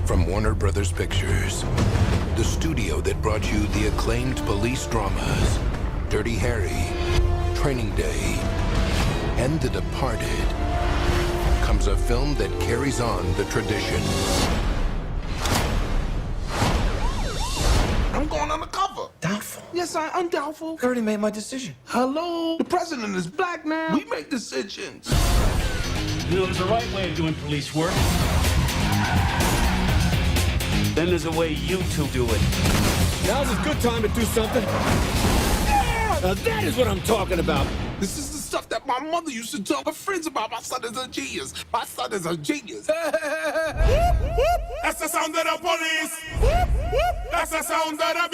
From Warner Brothers Pictures, the studio that brought you the acclaimed police dramas, Dirty Harry, Training Day, and The Departed, comes a film that carries on the tradition. I'm going on the cover. Doubtful. Yes, I'm doubtful. I already made my decision. Hello? The president is black now. We make decisions. You know, there's a right way of doing police work. Then there's a way you two do it. Now's a good time to do something. Yeah! Now that is what I'm talking about. This is the stuff that my mother used to tell her friends about. My son is a genius. My son is a genius. That's the sound of the police. That's the sound of the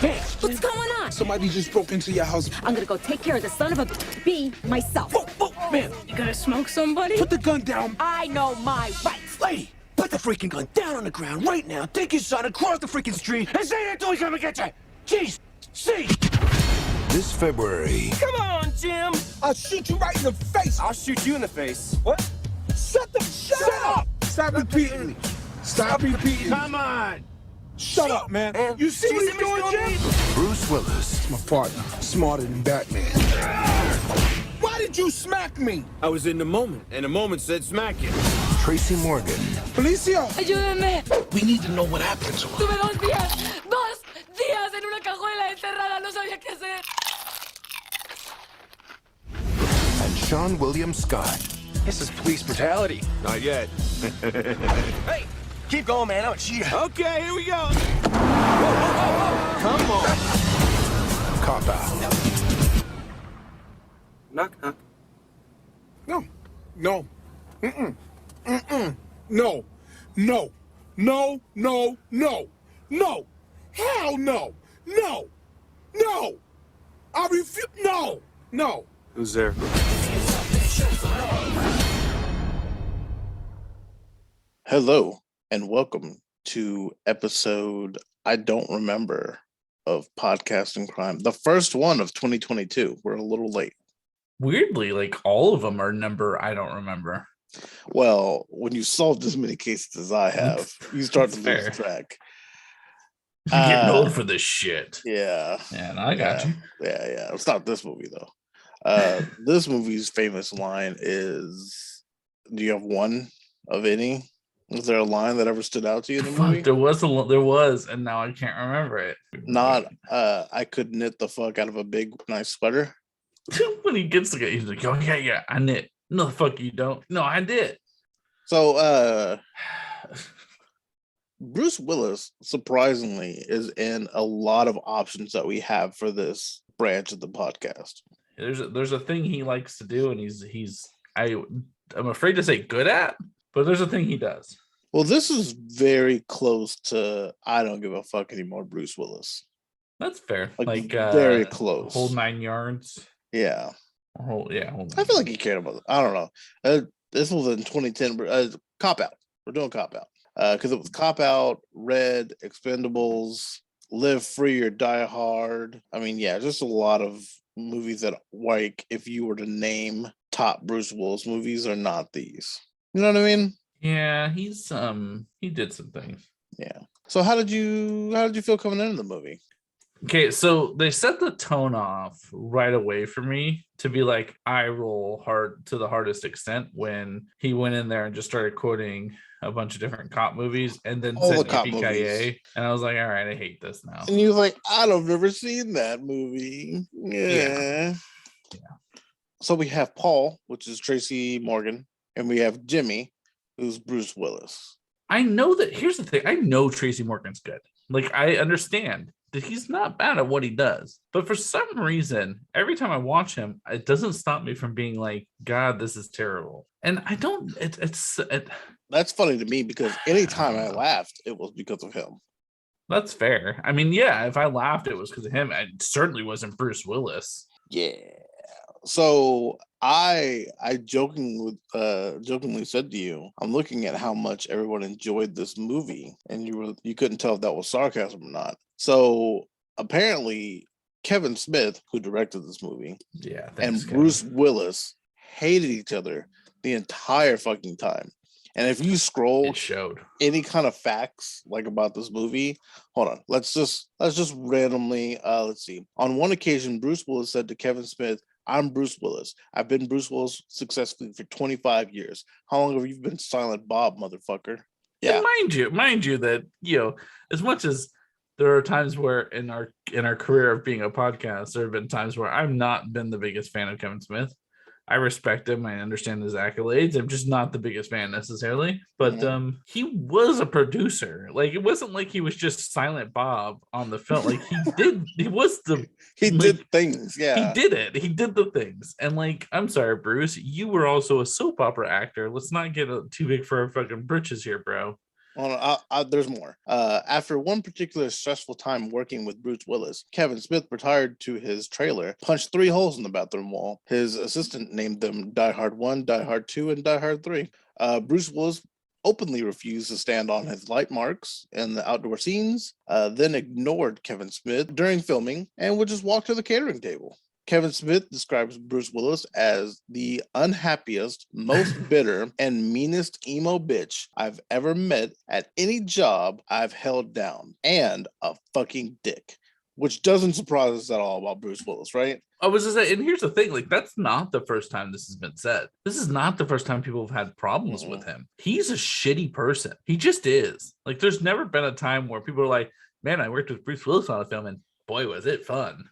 beast. What's going on? Somebody just broke into your house. I'm gonna go take care of the son of a bee myself. Whoa, man. You gonna smoke somebody? Put the gun down. I know my rights. Lady, put the freaking gun down on the ground right now. Take your son across the freaking street and say that till he's gonna get you. Jeez, see. This February, Come on, Jim. I'll shoot you right in the face. I'll shoot you in the face. What? Shut up. Stop repeating. Stop repeating. Come on. Shut up, man. You see what you're doing, Jim? Bruce Willis, My partner, smarter than Batman. Why did you smack me? I was in the moment, and the moment said smack you. Tracy Morgan, Felicia, Ayúdenme. we need to know what happened to her. Tuve 2 días en una cajuela encerrada. No sabía qué hacer. and Sean William Scott. This is police brutality. Not yet. Hey, keep going, man. I'm a cheater. Okay, here we go. Whoa. Come on. Cop Out, Knock, knock. No. No. No. Hell no. No. I refuse. No. Who's there? Hello and welcome to episode I don't remember of Podcast and Crime, the first one of 2022. We're a little late. Weirdly, like all of them are number I don't remember. Well, when you solved as many cases as I have, you start to lose track. I'm getting old for this shit. Yeah. Yeah, no, I got you. Yeah. It's not this movie though. This movie's famous line is, do you have one of any? Was there a line that ever stood out to you in the movie? There was, and now I can't remember it. Not, I could knit the fuck out of a big, nice sweater. When he gets to get, he's like, "Oh yeah, I knit." No, the fuck you don't. No, I did. So, Bruce Willis, surprisingly, is in a lot of options that we have for this branch of the podcast. There's a thing he likes to do, and I'm afraid to say good at, but there's a thing he does. Well, this is very close to I don't give a fuck anymore, Bruce Willis. That's fair. Like very close. Whole 9 yards. Yeah. Whole I feel like he cared about it. I don't know. This was in 2010. Cop Out. We're doing Cop Out. Because it was Cop Out, Red, Expendables, Live Free or Die Hard. I mean, yeah, just a lot of movies that, like, if you were to name top Bruce Willis movies, are not these. You know what I mean? Yeah, he did some things. Yeah. So how did you feel coming into the movie? Okay, so they set the tone off right away for me to be like eye roll hard to the hardest extent when he went in there and just started quoting a bunch of different cop movies and then all said the cop Yippee-ki-yay, movies. and I was like, all right, I hate this now. And you was like, I've never seen that movie. Yeah. So we have Paul, which is Tracy Morgan, and we have Jimmy, who's Bruce Willis. I know that. Here's the thing. I know Tracy Morgan's good. Like, I understand that he's not bad at what he does. But for some reason, every time I watch him, it doesn't stop me from being like, God, this is terrible. And I don't. That's funny to me because anytime I laughed, it was because of him. That's fair. I mean, yeah, if I laughed, it was because of him. It certainly wasn't Bruce Willis. Yeah. So I jokingly said to you, I'm looking at how much everyone enjoyed this movie, and you couldn't tell if that was sarcasm or not. So apparently, Kevin Smith, who directed this movie, and Bruce Willis hated each other the entire fucking time. And if you scroll any kind of facts like about this movie, hold on, let's just randomly let's see. On one occasion, Bruce Willis said to Kevin Smith, "I'm Bruce Willis. I've been Bruce Willis successfully for 25 years. How long have you been Silent Bob, motherfucker?" Yeah. And mind you that, as much as there are times where in our career of being a podcast, there have been times where I've not been the biggest fan of Kevin Smith. I respect him. I understand his accolades. I'm just not the biggest fan necessarily. But he was a producer. Like, it wasn't like he was just Silent Bob on the film. Like, he did things. Yeah. He did it. He did the things. And like, I'm sorry, Bruce, you were also a soap opera actor. Let's not get too big for our fucking britches here, bro. Well, there's more. After one particular stressful time working with Bruce Willis, Kevin Smith retired to his trailer, punched 3 holes in the bathroom wall. His assistant named them Die Hard 1, Die Hard 2, and Die Hard 3. Bruce Willis openly refused to stand on his light marks in the outdoor scenes, then ignored Kevin Smith during filming and would just walk to the catering table. Kevin Smith describes Bruce Willis as the unhappiest, most bitter, and meanest emo bitch I've ever met at any job I've held down, and a fucking dick. Which doesn't surprise us at all about Bruce Willis, right? I was just saying, and here's the thing, like, that's not the first time this has been said. This is not the first time people have had problems with him. He's a shitty person. He just is. Like, there's never been a time where people are like, man, I worked with Bruce Willis on a film, and boy, was it fun.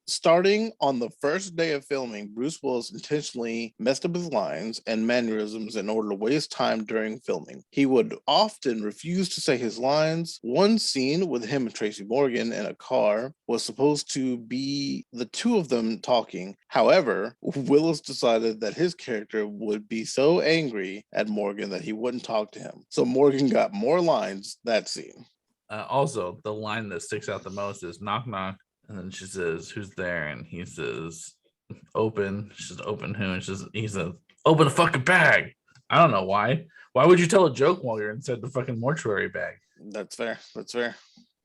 Starting on the first day of filming, Bruce Willis intentionally messed up his lines and mannerisms in order to waste time during filming. He would often refuse to say his lines. One scene with him and Tracy Morgan in a car was supposed to be the two of them talking. However, Willis decided that his character would be so angry at Morgan that he wouldn't talk to him. So Morgan got more lines that scene. Also, the line that sticks out the most is knock, knock. And then she says, "Who's there?" And he says, "Open." She says, "Open who?" And he says, "Open a fucking bag." I don't know why. Why would you tell a joke while you're inside the fucking mortuary bag? That's fair. That's fair.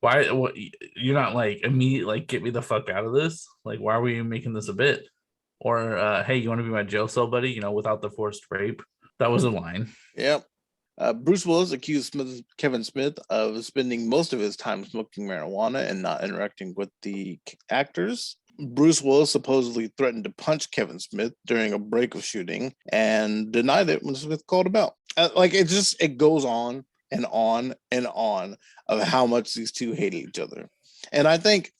Why? What, you're not like immediately like, get me the fuck out of this? Like, why were you making this a bit? Or, hey, you want to be my jail cell buddy? Without the forced rape. That was a line. Yep. Bruce Willis accused Kevin Smith of spending most of his time smoking marijuana and not interacting with the actors. Bruce Willis supposedly threatened to punch Kevin Smith during a break of shooting and denied it when Smith called him out. It goes on and on and on of how much these two hated each other. And I think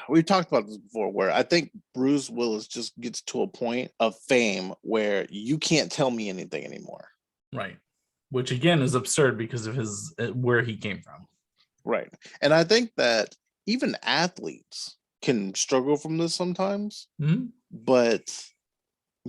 we've talked about this before, where I think Bruce Willis just gets to a point of fame where you can't tell me anything anymore. Right. Which again is absurd because of where he came from. Right. And I think that even athletes can struggle from this sometimes, but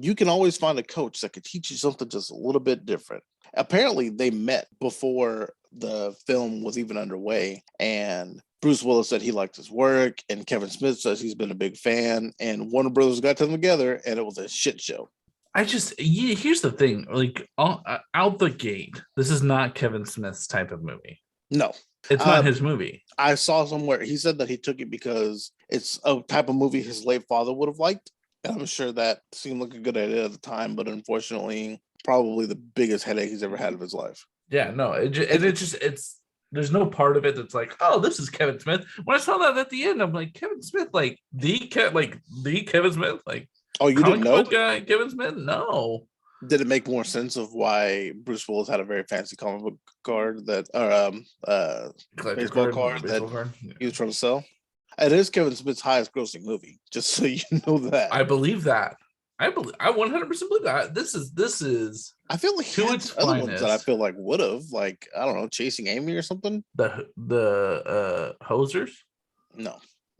you can always find a coach that could teach you something just a little bit different. Apparently they met before the film was even underway, and Bruce Willis said he liked his work, and Kevin Smith says he's been a big fan, and Warner Brothers got them together, and it was a shit show. Here's the thing, like out the gate, this is not Kevin Smith's type of movie. No, it's not his movie. I saw somewhere he said that he took it because it's a type of movie his late father would have liked. And I'm sure that seemed like a good idea at the time, but unfortunately, probably the biggest headache he's ever had of his life. Yeah, no, it's there's no part of it that's like, oh, this is Kevin Smith. When I saw that at the end, I'm like, Kevin Smith, like the Kevin Smith, like. Oh, you didn't know? Guy, Kevin Smith? No. Did it make more sense of why Bruce Willis had a very fancy comic book card baseball card that he was trying to sell? It is Kevin Smith's highest grossing movie, just so you know that. I believe that. I 100% believe that. This is. I feel like to its other finest. ones that I feel like would have, like, I don't know, Chasing Amy or something. The Hosers. No.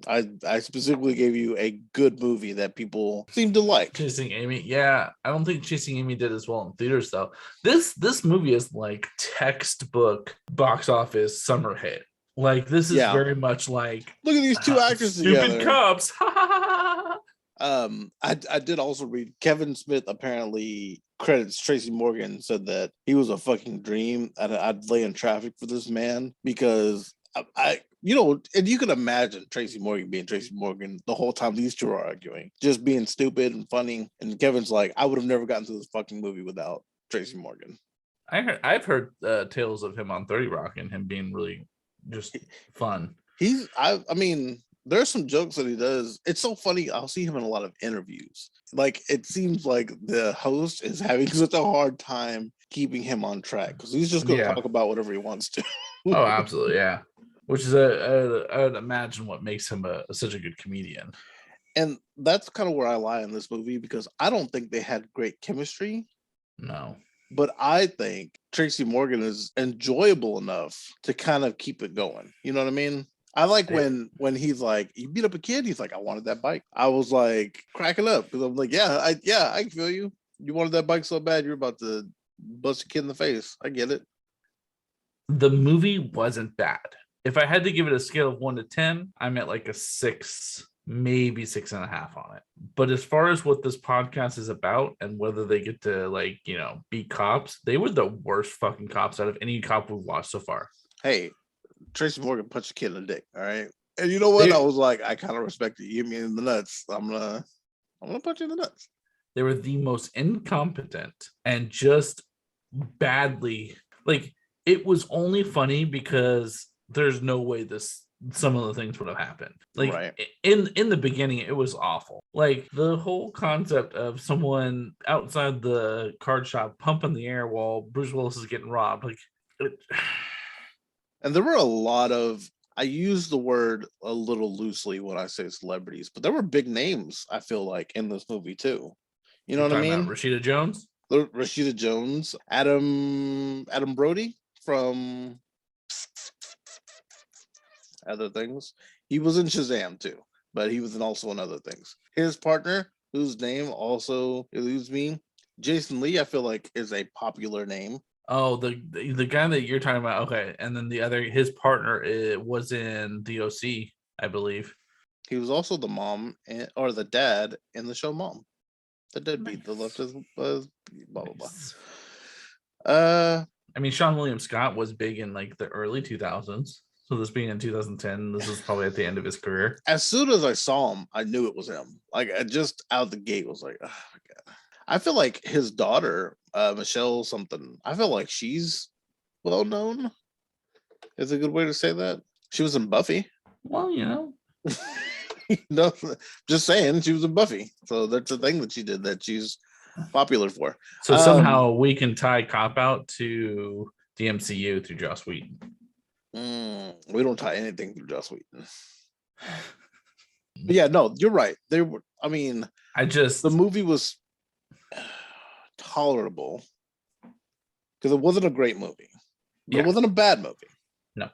I specifically gave you a good movie that people seem to like. Chasing Amy. Yeah, I don't think Chasing Amy did as well in theaters though. This movie is like textbook box office summer hit. Like this is very much like look at these two actors stupid together. cops. I did also read Kevin Smith apparently credits Tracy Morgan, said that he was a fucking dream and I'd lay in traffic for this man because I and you can imagine Tracy Morgan being Tracy Morgan the whole time these two are arguing, just being stupid and funny. And Kevin's like, I would have never gotten to this fucking movie without Tracy Morgan. I've heard tales of him on 30 Rock and him being really just fun. I mean, there's some jokes that he does. It's so funny. I'll see him in a lot of interviews. Like it seems like the host is having such a hard time keeping him on track because he's just going to talk about whatever he wants to. Oh, absolutely, yeah. Which is I would imagine what makes him such a good comedian. And that's kind of where I lie in this movie because I don't think they had great chemistry. No. But I think Tracy Morgan is enjoyable enough to kind of keep it going. You know what I mean? I like when he's like, you beat up a kid. He's like, I wanted that bike. I was like cracking up because I'm like, I can feel you. You wanted that bike so bad, you're about to bust a kid in the face. I get it. The movie wasn't bad. If I had to give it a scale of 1 to 10, I'm at like a 6, maybe 6.5 on it. But as far as what this podcast is about and whether they get to like, be cops, they were the worst fucking cops out of any cop we've watched so far. Hey, Tracy Morgan punched a kid in the dick, all right? And you know what? I was like, I kind of respect it. You hit me in the nuts. I'm gonna punch you in the nuts. They were the most incompetent and just badly, like, it was only funny because there's no way some of the things would have happened. Like right. in the beginning, it was awful. Like the whole concept of someone outside the card shop pumping the air while Bruce Willis is getting robbed. And there were a lot of, I use the word a little loosely when I say celebrities, but there were big names, I feel like, in this movie too. You know what I mean? Rashida Jones? Rashida Jones, Adam Brody from other things. He was in Shazam too, but he was also in other things. His partner, whose name also eludes me, Jason Lee, I feel like is a popular name. Oh, the guy that you're talking about. Okay, and then his partner was in the OC, I believe. He was also the mom or the dad in the show Mom. The deadbeat, the left is blah blah blah. I mean, Sean William Scott was big in like the early 2000s. So this being in 2010, this was probably at the end of his career. As soon as I saw him, I knew it was him. Like I just out the gate was like, oh my God. I feel like his daughter, Michelle something, I feel like she's well known. Is a good way to say that. She was in Buffy. Well, No, just saying she was in Buffy. So that's the thing that she did that she's popular for. So somehow we can tie Cop Out to the MCU through Joss Whedon. We don't tie anything through Joss Whedon. But yeah, no, you're right. They were. I mean, the movie was tolerable because it wasn't a great movie. But it wasn't a bad movie. No,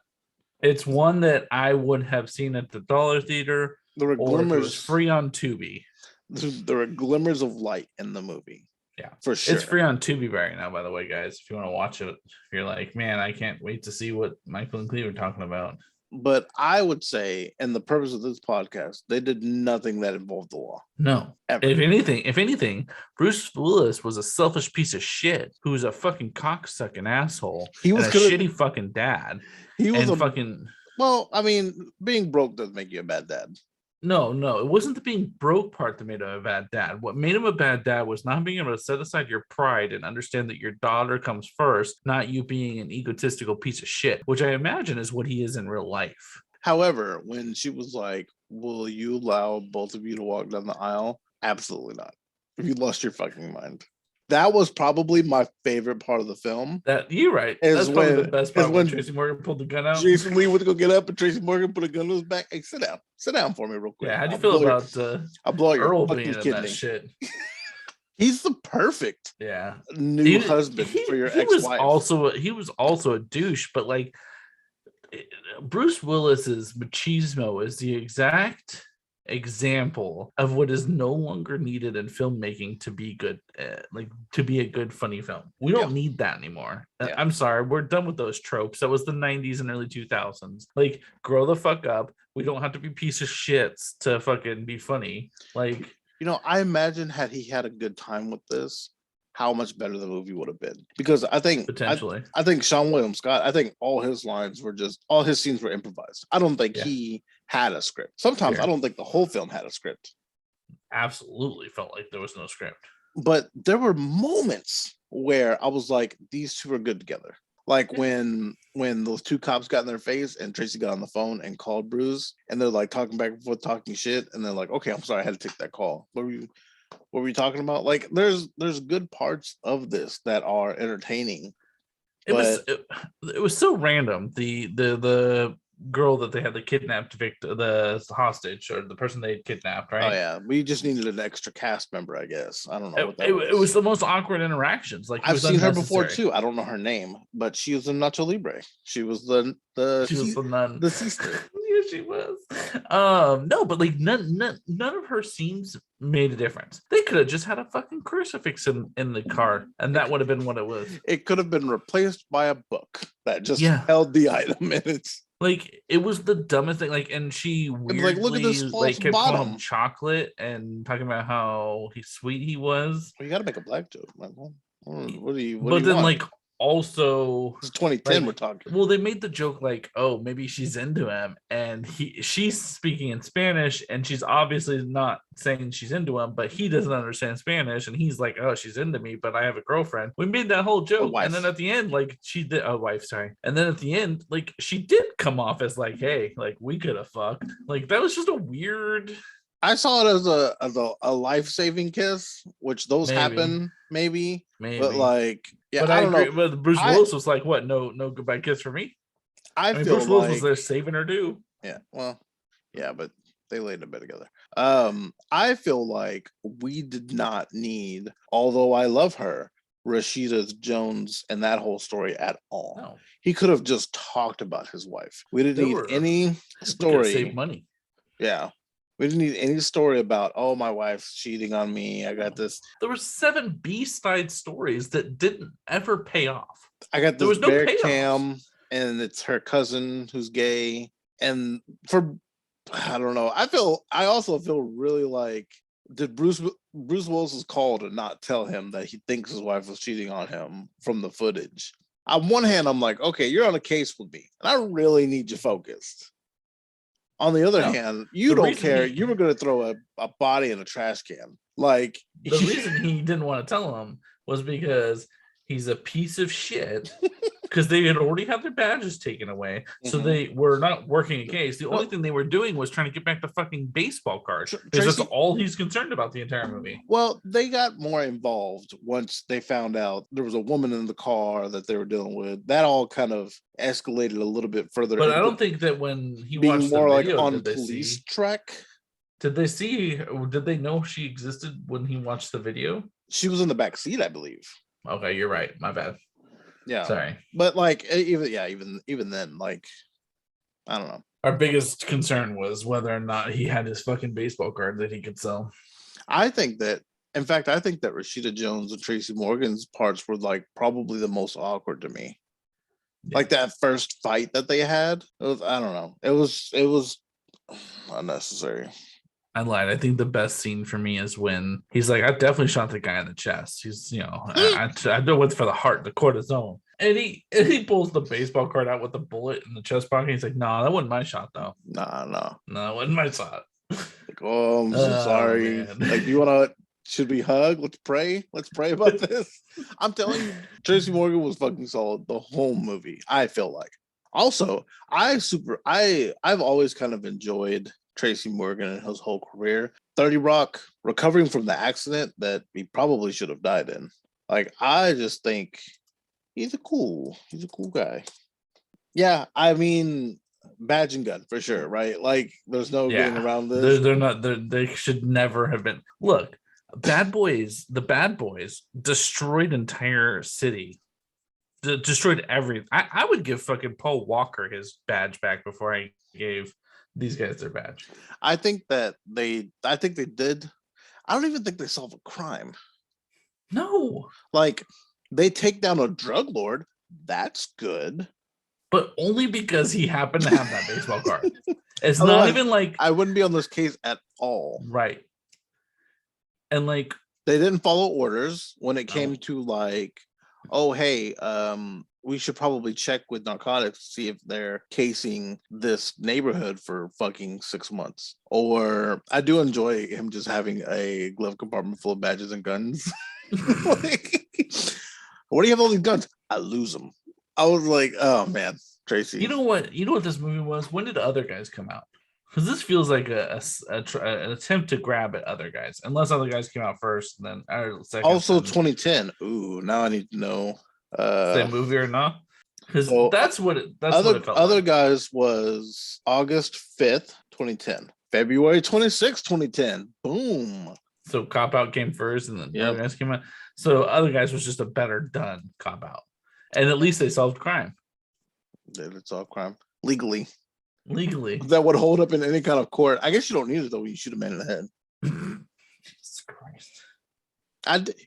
it's one that I would have seen at the Dollar Theater. There were glimmers. It was free on Tubi. There were glimmers of light in the movie. Yeah, for sure. It's free on Tubi right now, by the way, guys. If you want to watch it, if you're like, man, I can't wait to see what Michael and Cleve are talking about. But I would say, and the purpose of this podcast, they did nothing that involved the law. No. Ever. If anything, Bruce Willis was a selfish piece of shit who was a fucking cocksucking asshole. He was a shitty fucking dad. He was Well, I mean, being broke doesn't make you a bad dad. No, it wasn't the being broke part that made him a bad dad. What made him a bad dad was not being able to set aside your pride and understand that your daughter comes first, not you being an egotistical piece of shit, which I imagine is what he is in real life. However, when she was like, will you allow both of you to walk down the aisle? Absolutely not. You lost your fucking mind. That was probably my favorite part of the film. You're right. That's probably the best part when Tracy Morgan pulled the gun out. Jason Lee went to go get up, and Tracy Morgan put a gun to his back. Hey, sit down for me real quick. Yeah, how'd you feel about I'll blow your Earl fucking being in kidney. that shit? He's the perfect new husband for your ex-wife. He was also a douche, but like Bruce Willis's machismo is the exact example of what is no longer needed in filmmaking to be good, to be a good funny film. We don't need that anymore. I'm sorry, we're done with those tropes. That was the 90s and early 2000s. Like, grow the fuck up. We don't have to be piece of shits to fucking be funny. Like, I imagine had he had a good time with this, how much better the movie would have been. Because I think potentially, I think Sean William Scott, I think all his scenes were improvised. I don't think he had a script. Sometimes I don't think the whole film had a script. Absolutely felt like there was no script. But there were moments where I was like, these two are good together. Like when those two cops got in their face and Tracy got on the phone and called Bruce, and they're like talking back and forth, talking shit, and they're like, okay, I'm sorry, I had to take that call. What were we talking about? Like, there's good parts of this that are entertaining. It was so random. The girl that they had the kidnapped the hostage, or the person they kidnapped, right? Oh yeah, we just needed an extra cast member, I guess. I don't know what that it was the most awkward interactions. Like, I've seen her before too. I don't know her name, but she was in Nacho Libre. She was the nun, the sister. Yeah, she was. No, but like none of her scenes made a difference. They could have just had a fucking crucifix in the car, and that would have been what it was. It could have been replaced by a book that just held the item in its. Like, it was the dumbest thing. Like, and she weirdly, like, look at this false kept bottom. calling him chocolate and talking about how sweet he was. Well, you got to make a black joke, man. What do you? But then, like, also, this is 2010. like, we're talking. Well, they made the joke like, oh, maybe she's into him, and she's speaking in Spanish, and she's obviously not saying she's into him, but he doesn't understand Spanish, and he's like, oh, she's into me, but I have a girlfriend. We made that whole joke, and then at the end, like, she did a wife, sorry, and then at the end, like, she did come off as like, hey, like, we could have fucked. Like, that was just a weird. I saw it as a life-saving kiss, which those happen maybe, but like, yeah, but I don't agree. know. But Bruce Willis was like, what? No goodbye kiss for me. I mean, feel Bruce Willis like was there saving her too. Yeah, well, yeah, but they laid in a bed together. I feel like we did not need, although I love her, Rashida Jones and that whole story at all. No. He could have just talked about his wife. We didn't need any story. Save money. Yeah. We didn't need any story about, oh, my wife's cheating on me. I got this. There were 7 B-side stories that didn't ever pay off. I got this bear cam, and it's her cousin who's gay. And I don't know. I also feel really like, did Bruce Willis's call to not tell him that he thinks his wife was cheating on him from the footage. On one hand, I'm like, okay, you're on a case with me, and I really need you focused. On the other hand, you don't care. You were going to throw a body in a trash can. Like, the reason he didn't want to tell him was because he's a piece of shit. Because they had already had their badges taken away, so they were not working a case. The only thing they were doing was trying to get back the fucking baseball card. Because that's all he's concerned about the entire movie. Well, they got more involved once they found out there was a woman in the car that they were dealing with. That all kind of escalated a little bit further. But I don't think that when he being watched more the like video, on police track. Did they know she existed when he watched the video? She was in the back seat, I believe. Okay, you're right. My bad. Yeah, sorry, but like even then, like, I don't know. Our biggest concern was whether or not he had his fucking baseball card that he could sell. I think that Rashida Jones and Tracy Morgan's parts were like probably the most awkward to me. Yeah. Like that first fight that they had, I don't know. It was unnecessary. I lied. I think the best scene for me is when he's like, I definitely shot the guy in the chest. He's, I know what's for the heart, the cortisone. And he pulls the baseball card out with the bullet in the chest pocket. He's like, no, that wasn't my shot, though. No, that wasn't my shot. Like, oh, I'm so sorry. Man. Like, should we hug? Let's pray about this. I'm telling you, Tracy Morgan was fucking solid the whole movie, I feel like. Also, I've always kind of enjoyed Tracy Morgan and his whole career. 30 Rock, recovering from the accident that he probably should have died in. Like, I just think he's a cool guy. Yeah, I mean, badge and gun for sure, right? Like, there's no getting around this. They should never have been. Look, the Bad Boys destroyed entire city destroyed everything. I would give fucking Paul Walker his badge back before I gave these guys their badge. I think they did. I don't even think they solve a crime. No. Like, they take down a drug lord. That's good. But only because he happened to have that baseball card. It's Otherwise, not even like I wouldn't be on this case at all. right. And like They didn't follow orders when it came to like, oh hey, we should probably check with narcotics to see if they're casing this neighborhood for fucking 6 months. Or I do enjoy him just having a glove compartment full of badges and guns. Like, where do you have all these guns? I lose them. I was like, oh man, Tracy. You know what this movie was? When did Other Guys come out? Because this feels like an attempt to grab at Other Guys, unless Other Guys came out first, and then or second. Also 2010. Ooh, now I need to know. Same movie or not? Because so that's what it felt Other like. Guys was August 5th, 2010. February 26th, 2010. Boom. So Cop Out came first, and then Yep. Other Guys came out. So Other Guys was just a better done Cop Out, and at least they solved crime It's all crime legally. legally. That would hold up in any kind of court. I guess you don't need it though when you shoot a man in the head. Jesus Christ.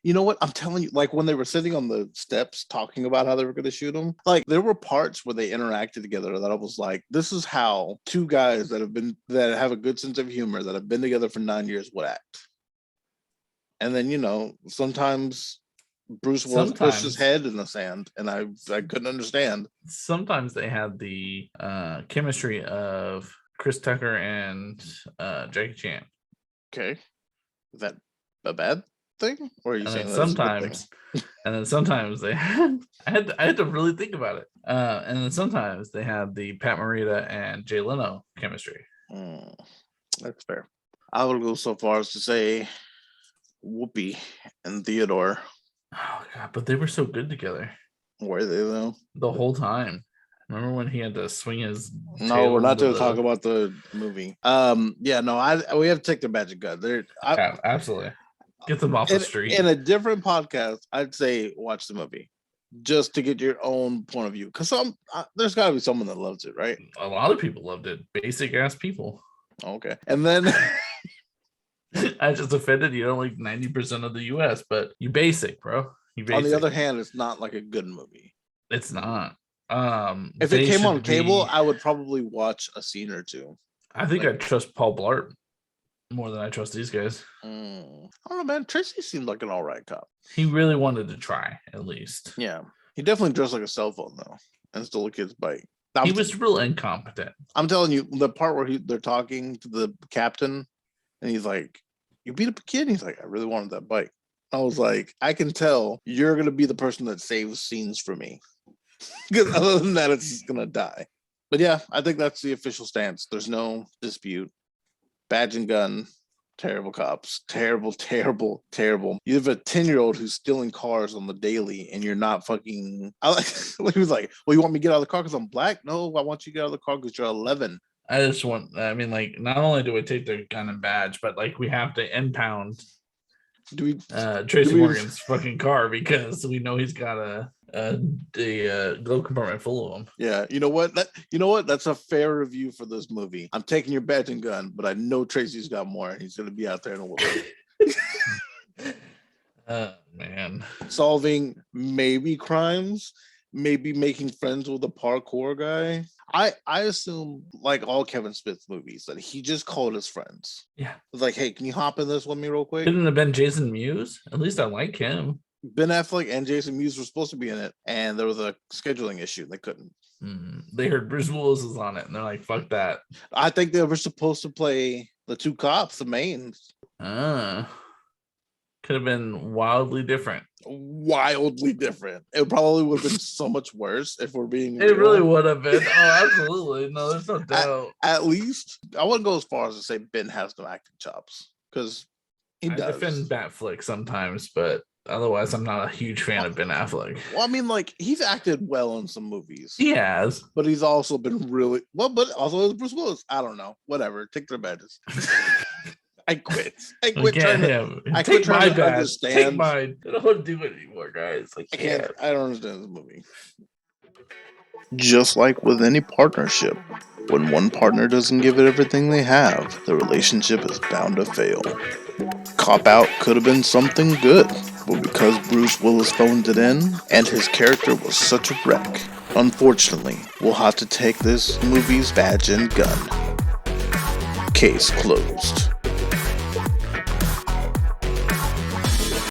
You know what? I'm telling you, like when they were sitting on the steps talking about how they were going to shoot him, like there were parts where they interacted together that I was like, this is how two guys that have a good sense of humor that have been together for 9 years would act. And then, you know, sometimes Bruce Willis pushed his head in the sand, and I couldn't understand. Sometimes they had the chemistry of Chris Tucker and Jackie Chan. Okay, is that a bad thing, or are you And saying then that's a good thing? sometimes, and then sometimes they had I had to really think about it. And then sometimes they had the Pat Morita and Jay Leno chemistry. That's fair. I would go so far as to say Whoopi and Theodore. Oh god, but they were so good together Were they though? the whole time. Remember when he had to swing his No, tail we're not into going to talk about the movie. Yeah, no, we have to take their badge of gun. Yeah, absolutely. Get them off the street. In a different podcast, I'd say watch the movie just to get your own point of view. Because there's got to be someone that loves it, right? A lot of people loved it. Basic ass people. Okay, and then I just offended you don't like 90% of the US, but you basic, bro. You basic. On the other hand, it's not like a good movie. It's not. If it came on cable, I would probably watch a scene or two. I think I trust Paul Blart more than I trust these guys. I don't know, man. Tracy seemed like an all right cop. He really wanted to try, at least. Yeah, he definitely dressed like a cell phone though, and stole a kid's bike. He was real incompetent. I'm telling you, the part where they're talking to the captain, and he's like, "You beat up a kid?" And he's like, "I really wanted that bike." I was like, I can tell you're gonna be the person that saves scenes for me, because other than that, it's just gonna die. But yeah, I think that's the official stance. There's no dispute. Badge and gun, terrible cops, terrible, terrible, terrible. You have a 10-year-old who's stealing cars on the daily, and you're not fucking. He was like, "Well, you want me to get out of the car because I'm black? No, I want you to get out of the car because you're 11." I mean, like, not only do we take their gun and badge, but like we have to impound Tracy Morgan's fucking car because we know he's got a glove compartment full of them. Yeah, you know what? That's a fair review for this movie. I'm taking your badge and gun, but I know Tracy's got more, and he's gonna be out there in a little bit. Man, solving maybe crimes, maybe making friends with a parkour guy. I assume, like all Kevin Smith movies, that he just called his friends. Yeah, was like, "Hey, can you hop in this with me real quick?" Couldn't have been Jason Mewes. At least I like him. Ben Affleck and Jason Mewes were supposed to be in it, and there was a scheduling issue. They couldn't. They heard Bruce Willis was on it, and they're like, "Fuck that." I think they were supposed to play the two cops, the mains. Could have been wildly different. Wildly different. It probably would have been so much worse if we're being. It really would have been. Oh, absolutely. No, there's no doubt. At least I wouldn't go as far as to say Ben has no acting chops, because he does. I defend Batflick sometimes, but otherwise, I'm not a huge fan of Ben Affleck. Well, I mean, like, he's acted well in some movies. He has, but he's also been really well. But also as Bruce Willis. I don't know. Whatever. Take their badges. I quit. I I quit can't trying to. have. I Take quit trying my to bad. Take understand. mine. I don't do it anymore, guys. I I can't. can't. I don't understand this movie. Just like with any partnership, when one partner doesn't give it everything they have, the relationship is bound to fail. Cop Out could have been something good, but because Bruce Willis phoned it in, and his character was such a wreck, unfortunately, we'll have to take this movie's badge and gun. Case closed.